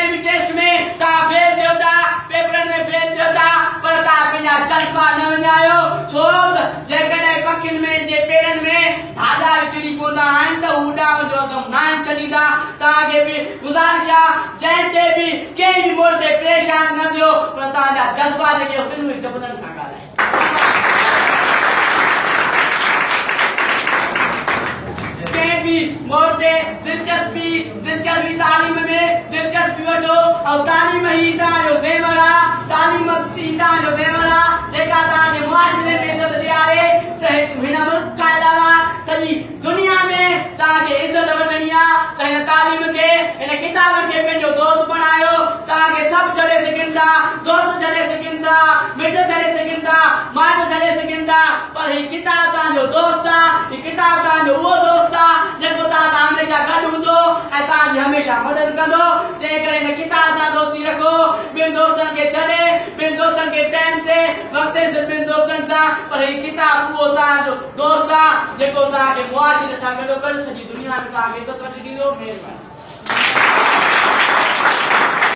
में भी टेस्ट में ता फेल थियो था, पेपरन में फेल थियो था, पर ता पंहिंजा जज्बा न विञायो। छो जेकॾहिं पखियुनि में जे पेरनि में धागा विझणी पवंदा आहिनि त उॾाम जो अगम न छॾींदा। तव्हांखे बि गुज़ारिश आहे, जंहिं ते बि कंहिं बि मोड़ ते परेशान न थियो, पर तव्हांजा जज्बा जेके फिल्म जबलनि सां ॻाल्हायो। कंहिं बि मोड़ ते दिलचस्पी तालीम में दिलचस्पी वठो ऐं तालीम ही तव्हांजो ज़ेवर आहे। तालीम ही तव्हांजो ज़ेवर आहे जेका तव्हांजे मुआशिरे में इज़त ॾियारे। त हिन मुल्क खां अलावा सॼी दुनिया में तव्हांखे इज़त वठणी आहे त हिन तालीम खे, हिन किताब खे पंहिंजो दोस्त बणायो। तव्हांखे सभु छॾे सघनि था, दोस्त छॾे सघनि था, मिट छॾे सघनि था, माइट छॾे सघनि था, पर ही किताब तव्हांजो दोस्त आहे। ही किताब तव्हांजो उहो दोस्त आहे जेको तव्हां सां हमेशह गॾु हूंदो ऐं तव्हांजी हमेशह मदद कंदो। तंहिं करे हिन किताब सां दोस्ती रखो। ॿियनि दोस्तनि खे छॾे, ॿियनि दोस्तनि खे टाइम से वक़्त से ॿियनि दोस्तनि सां, पर ही किताब उहो तव्हांजो दोस्त आहे जेको तव्हांखे मुआशिरे सां गॾोगॾु सॼी दुनिया में तव्हांखे इज़त वठी ॾींदो। महिरबानी।